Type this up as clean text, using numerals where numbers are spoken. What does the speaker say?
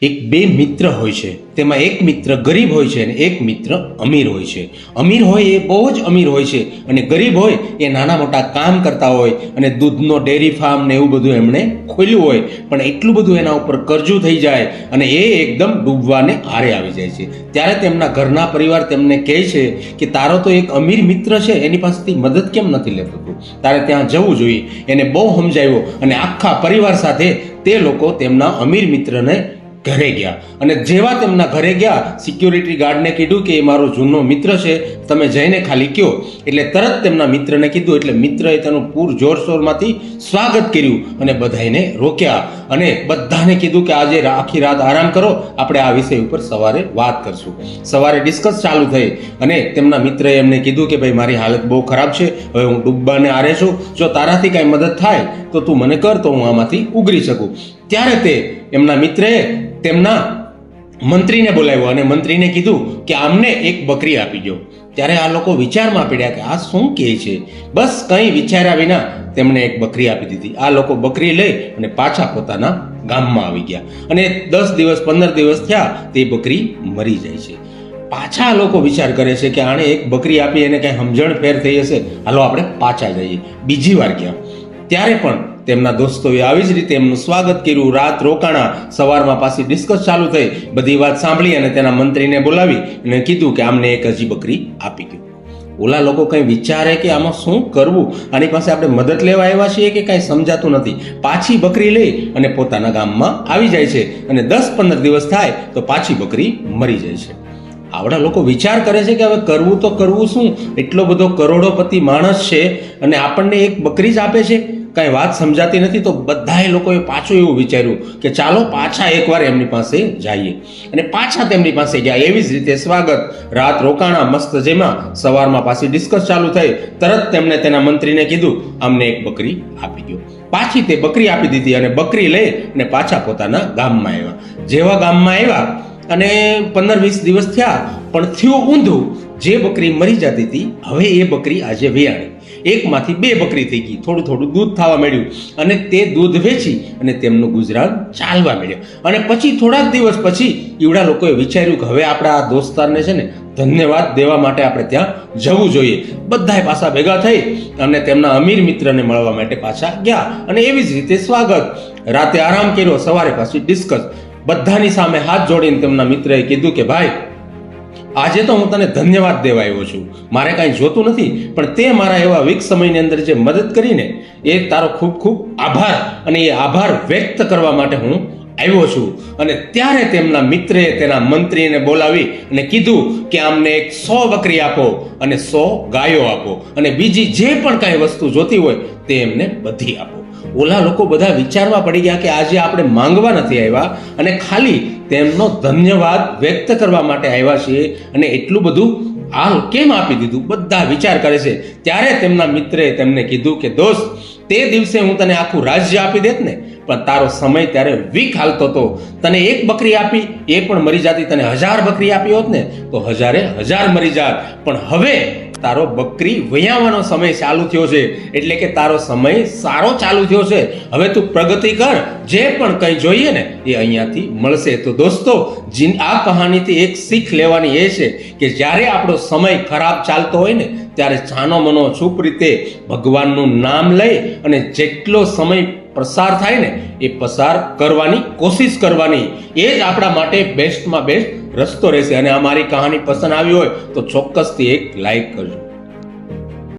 એક બે મિત્ર હોય છે, તેમાં એક મિત્ર ગરીબ હોય છે અને એક મિત્ર અમીર હોય છે. અમીર હોય એ બહુ જ અમીર હોય છે અને ગરીબ હોય એ નાના મોટા કામ કરતા હોય અને દૂધનો ડેરી ફાર્મ ને એવું બધું એમણે ખોલ્યું હોય, પણ એટલું બધું એના ઉપર કરજું થઈ જાય અને એ એકદમ ડૂબવાને આરે આવી જાય છે. ત્યારે તેમના ઘરના પરિવાર તેમને કહે છે કે તારો તો એક અમીર મિત્ર છે, એની પાસેથી મદદ કેમ નથી લેતો તું? તારે ત્યાં જવું જોઈએ. એને બહુ સમજાવ્યો અને આખા પરિવાર સાથે તે લોકો તેમના અમીર મિત્રને ઘરે ગયા અને જેવા તેમના ઘરે ગયા, સિક્યોરિટી ગાર્ડને કીધું કે એ મારો જૂનો મિત્ર છે, તમે જઈને ખાલી કયો. એટલે તરત તેમના મિત્રને કીધું, એટલે મિત્રએ તેનું પૂર જોરશોરમાંથી સ્વાગત કર્યું અને બધાને રોક્યા અને બધાને કીધું કે આજે આખી રાત આરામ કરો, આપણે આ વિષય ઉપર સવારે વાત કરશું. સવારે ડિસ્કસ ચાલુ થઈ અને તેમના મિત્રએ એમને કીધું કે ભાઈ મારી હાલત બહુ ખરાબ છે, હવે હું ડૂબવાને આરે છું, જો તારાથી કાંઈ મદદ થાય તો તું મને કર, તો હું આમાંથી ઉગરી શકું. ત્યારે તે એમના મિત્રએ તેમના મંત્રીને બોલાવ્યો અને મંત્રીને કીધું કે આમને એક બકરી આપી દો. ત્યારે આ લોકો વિચારમાં પડ્યા કે આ શું કહે છે. બસ કંઈ વિચાર્યા વિના તેમણે એક બકરી આપી દીધી. આ લોકો બકરી લઈ અને પાછા પોતાના ગામમાં આવી ગયા અને 10 દિવસ 15 દિવસ થયા તે બકરી મરી જાય છે. પાછા લોકો વિચાર કરે છે કે આણે એક બકરી આપી, એને કંઈ સમજણ ફેર થઈ હશે, હાલો આપણે પાછા જઈએ. બીજી વાર ગયા ત્યારે પણ તેમના દોસ્તોએ આવી જ રીતે એમનું સ્વાગત કર્યું, રાત રોકાણા. સવારમાં પાછી ડિસ્કસ ચાલુ થઈ, બધી વાત સાંભળી અને તેના મંત્રીને બોલાવી અને કીધું કે આમને એક હજી બકરી આપી દો. ઓલા લોકો કંઈ વિચારે કે આમાં શું કરવું, આની પાસે આપણે મદદ લેવા આવ્યા છીએ કે કાંઈ સમજાતું નથી. પાછી બકરી લઈ અને પોતાના ગામમાં આવી જાય છે અને 10-15 દિવસ થાય તો પાછી બકરી મરી જાય છે. આવડા લોકો વિચાર કરે છે કે હવે કરવું તો કરવું શું, એટલો બધો કરોડોપતિ માણસ છે અને આપણને એક બકરી જ આપે છે, કાંઈ વાત સમજાતી નથી. તો બધાએ લોકોએ પાછું એવું વિચાર્યું કે ચાલો પાછા એકવાર એમની પાસે જઈએ અને પાછા તેમની પાસે ગયા. એવી જ રીતે સ્વાગત, રાત રોકાણા, મસ્ત જેમાં. સવારમાં પાછી ડિસ્કસ ચાલુ થઈ. તરત તેમણે તેના મંત્રીને કીધું આમને એક બકરી આપી દો. પાછી તે બકરી આપી દીધી અને બકરી લઈ અને પાછા પોતાના ગામમાં આવ્યા. જેવા ગામમાં આવ્યા અને 15-20 દિવસ થયા, પણ થયું ઊંધું. જે બકરી મરી જતી હતી, હવે એ બકરી આજે વેયાણી. એકમાંથી 2 બકરી થઈ ગઈ. થોડું થોડું દૂધ થવા માંડ્યું અને તે દૂધ વેચી અને તેમનું ગુજરાન ચાલવા માંડ્યું. અને પછી થોડાક દિવસ પછી ઈવડા લોકોએ વિચાર્યું કે હવે આપણા આ દોસ્તારને છે ને ધન્યવાદ દેવા માટે આપણે ત્યાં જવું જોઈએ. બધાએ પાછા ભેગા થઈ અને તેમના અમીર મિત્રને મળવા માટે પાછા ગયા અને એવી જ રીતે સ્વાગત. રાતે આરામ કર્યો, સવારે પાછી ડિસ્કસ. બધાની સામે હાથ જોડીને તેમના મિત્રએ કીધું કે ભાઈ આજે તો હું તને ધન્યવાદ દેવા આવ્યો છું, મારે કાંઈ જોતું નથી, પણ તે મારા એવા વીક સમયની અંદર જે મદદ કરીને એ તારો ખૂબ ખૂબ આભાર, અને એ આભાર વ્યક્ત કરવા માટે હું આવ્યો છું. અને ત્યારે તેમના મિત્રએ તેના મંત્રીને બોલાવી અને કીધું કે આમને એક 100 બકરી આપો અને 100 ગાયો આપો અને બીજી જે પણ કાંઈ વસ્તુ જોતી હોય તે એમને બધી આપો. ઓલા લોકો બધા વિચારમાં પડી ગયા કે આજે આપણે માંગવા નથી આવ્યા અને ખાલી તેમનો ધન્યવાદ વ્યક્ત કરવા માટે આવ્યા છીએ, અને એટલું બધું આ કેમ આપી દીધું? બધા વિચાર કરે છે. ત્યારે તેમના મિત્રએ તેમને કીધું કે દોસ્ત, તે દિવસે હું તને આખું રાજ્ય આપી દેત ને, પણ તારો સમય ત્યારે વીક હાલતો હતો. તને 1 બકરી આપી, એ પણ મરી જાતી. તને 1000 બકરી આપી હોત ને તો 1000 મરી જાત. પણ હવે તારો બકરી વયાવાનો સમય ચાલુ થયો છે, એટલે કે તારો સમય સારો ચાલુ થયો છે. હવે તું પ્રગતિ કર, જે પણ કંઈ જોઈએ ને એ અહીંયાથી મળશે. તો દોસ્તો, આ કહાનીથી એક શીખ લેવાની એ છે કે જ્યારે આપણો સમય ખરાબ ચાલતો હોય ને ત્યારે છાનો મનો ચૂપ રીતે ભગવાનનું નામ લઈ અને જેટલો સમય પસાર થાય ને એ પસાર કરવાની કોશિશ કરવાની. એ જ આપણા માટે બેસ્ટમાં બેસ્ટ રસ્તો રહેશે. અને અમારી કહાની પસંદ આવી હોય તો ચોક્કસથી એક લાઈક કરજો.